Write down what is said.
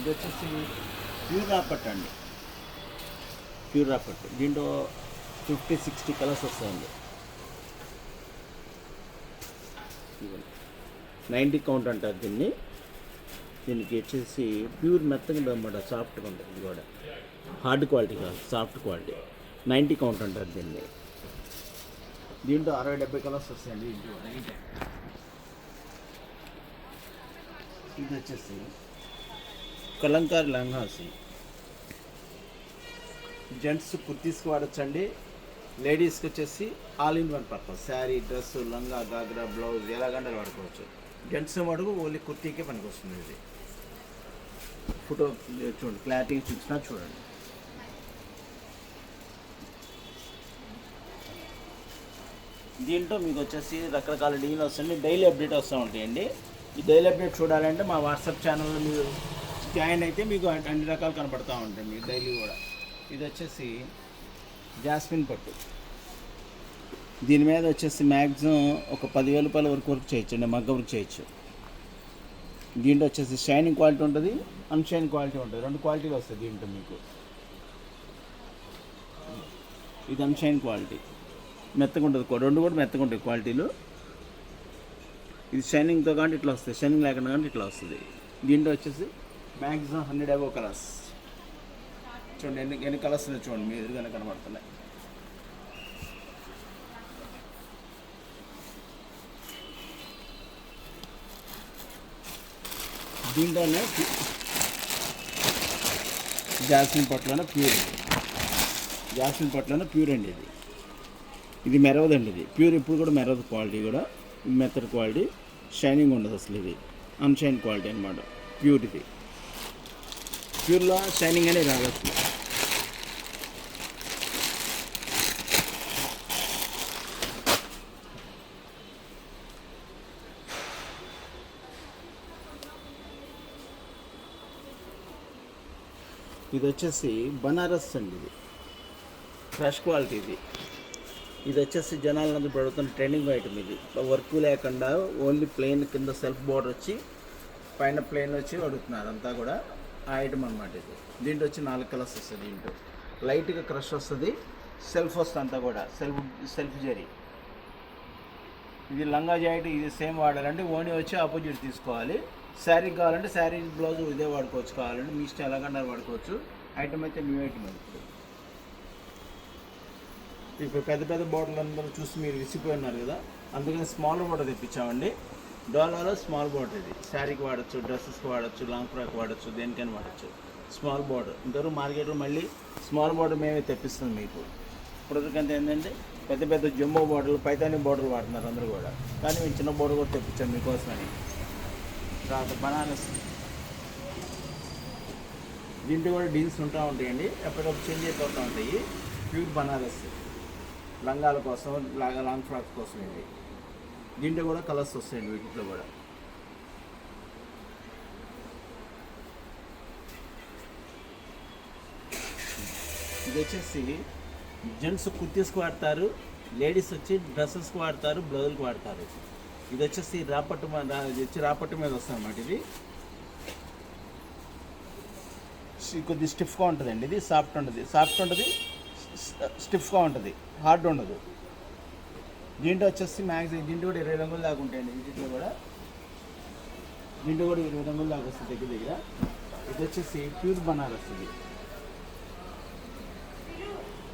ఇది వచ్చేసి ప్యూర్ రాపట్టు అండి, ప్యూర్ రాపట్టు. దీంట్లో 50-60 కలర్స్ వస్తాయండి. 90 కౌంట్ అంటారు దీన్ని. దీనికి వచ్చేసి ప్యూర్ మెత్తగా ఉందన్నమాట, సాఫ్ట్గా ఉంటుంది. ఇది కూడా హార్డ్ క్వాలిటీ కాదు, సాఫ్ట్ క్వాలిటీ. 90 కౌంట్ అంటారు దీన్ని. దీంట్లో 60-70 కలర్స్ వస్తాయండి. ఇది వచ్చేసి కలంకారీ లంగాస్, జెంట్స్ కుర్తీస్కి వాడచ్చండి. లేడీస్కి వచ్చేసి all in one purpose, sari, dress, లంగా, గాగ్రా, బ్లౌజ్ ఎలాగంటే వాడుకోవచ్చు. జెంట్స్ మటుకు ఓన్లీ కుర్తీకే పనికి వస్తుంది. ఇది ఫోటో చూడండి, క్లారిటీ చూసినా చూడండి. దీంట్లో మీకు వచ్చేసి రకరకాల డిజైన్లు వస్తాయండి, డైలీ అప్డేట్ వస్తూ ఉంటాయండి. ఈ డైలీ అప్డేట్ చూడాలంటే మా వాట్సాప్ ఛానల్లో మీరు జాయిన్ అయితే మీకు అన్ని రకాలు కనపడుతూ ఉంటాయి మీకు డైలీ కూడా. ఇది వచ్చేసి జాస్మిన్ పట్టు. దీని మీద వచ్చేసి మ్యాక్సిమం ఒక 10,000 రూపాయల వరకు చేయొచ్చు అండి, మగ్గ వరకు చేయొచ్చు. దీంట్లో వచ్చేసి షైనింగ్ క్వాలిటీ ఉంటుంది, అన్షైన్ క్వాలిటీ ఉంటుంది, 2 క్వాలిటీలు వస్తాయి దీంట్లో మీకు. ఇది అన్షైన్ క్వాలిటీ, మెత్తగా ఉంటుంది, 2 కూడా మెత్తగా ఉంటాయి క్వాలిటీలు. ఇది షైనింగ్తో కానీ ఇట్లా వస్తుంది, షైనింగ్ లేకుండా కానీ ఇట్లా వస్తుంది. దీంట్లో వచ్చేసి మ్యాక్సిమం 100 అబోవ్ కలర్స్. చూడండి ఎన్ని కలర్స్ ఉన్నాయి చూడండి, మీ ఎదురుగానే కనబడుతున్నాయి. దీంట్లోనే జాస్మిన్ పట్టులోనే ప్యూర్, జాస్మిన్ పట్టులోనే ప్యూర్ అండి. ఇది మెరవదండి, ఇది ప్యూర్ ఇప్పుడు కూడా మెరవదు. క్వాలిటీ కూడా మెథడ్ క్వాలిటీ, షైనింగ్ ఉండదు అసలు. ఇది అన్షైన్ క్వాలిటీ అనమాట, ప్యూర్. ఇది ప్యూర్లో షైనింగ్ అనేది రాదు అసలు. ఇది వచ్చేసి బనారస్ అండి, ఇది ఫ్రెష్ క్వాలిటీ. ఇది వచ్చేసి జనాలందరూ పడుతున్న ట్రెండింగ్ ఐటమ్. ఇది వర్క్ లేకుండా ఓన్లీ ప్లెయిన్ కింద సెల్ఫ్ బోర్డర్ వచ్చి పైన ప్లెయిన్ వచ్చి అడుగుతున్నారు అంతా కూడా ఆ ఐటమ్ అనమాట. ఇది దీంట్లో వచ్చి 4 కలర్స్ వస్తుంది. దీంట్లో లైట్గా క్రష్ వస్తుంది, సెల్ఫ్ వస్తుంది అంతా కూడా, సెల్ఫ్ జరీ. ఇది లంగా జాకెట్, ఇది సేమ్ వాడాలంటే ఓనీ వచ్చి ఆపోజిట్ తీసుకోవాలి. శారీ కావాలంటే శారీ బ్లౌజ్ ఇదే వాడుకోవచ్చు, కావాలంటే మీ ఇష్టం ఎలాగన్నా వాడుకోవచ్చు. ఐటమ్ అయితే న్యూ ఐటమ్ అది. ఇప్పుడు పెద్ద పెద్ద బాటిల్ అందరూ చూసి మీరు విసిపోయినారు కదా, అందుకని స్మాల్ బాటిల్ తెప్పించామండి. డోలాలో స్మాల్ బాటిల్. ఇది శారీకి వాడచ్చు, డ్రెస్సెస్కి వాడచ్చు, లాంగ్ ఫ్రాక్ వాడచ్చు, దేనికైనా వాడచ్చు. స్మాల్ బాటిల్ ఇంతవరకు మార్కెట్లో మళ్ళీ స్మాల్ బాటిల్ మేమే తెప్పిస్తాం మీకు. ఇప్పటికంటే ఏంటంటే పెద్ద పెద్ద జంబో బాటిల్, పైతాని బాటిల్ వాడుతున్నారు అందరూ కూడా, కానీ మేము చిన్న బాటిల్ కూడా తెప్పించాం మీకోసమని. తర్వాత బనారస్, దీంట్లో కూడా డీల్స్ ఉంటూ ఉంటాయండి, ఎప్పటికప్పుడు చేంజ్ అయిపోతూ ఉంటాయి. ప్యూర్ బనారస్ లంగాల కోసం, లాంగ్ ఫ్రాక్ కోసం. ఇది దీంట్లో కూడా కలర్స్ వస్తాయండి, వీటిలో కూడా. ఇది వచ్చేసి జెంట్స్ కుర్తీస్కి వాడతారు, లేడీస్ వచ్చి డ్రెస్సెస్కి వాడతారు, బ్లౌజులకు వాడతారు. ఇది వచ్చేసి రాపట్టు రాపట్టు మీద వస్తుంది అన్నమాట. ఇది కొద్దిగా స్టిఫ్గా ఉంటుందండి. ఇది సాఫ్ట్ ఉంటుంది, స్టిఫ్గా ఉంటుంది, హార్డ్ ఉండదు. దీంట్లో వచ్చేసి మ్యాక్సిమం దీంట్లో కూడా 20 రంగులు దాకా ఉంటాయండి. దీంట్లో కూడా 20 రంగులు దాకా వస్తుంది దగ్గర. ఇది వచ్చేసి ప్యూర్ బనారస్. ఇది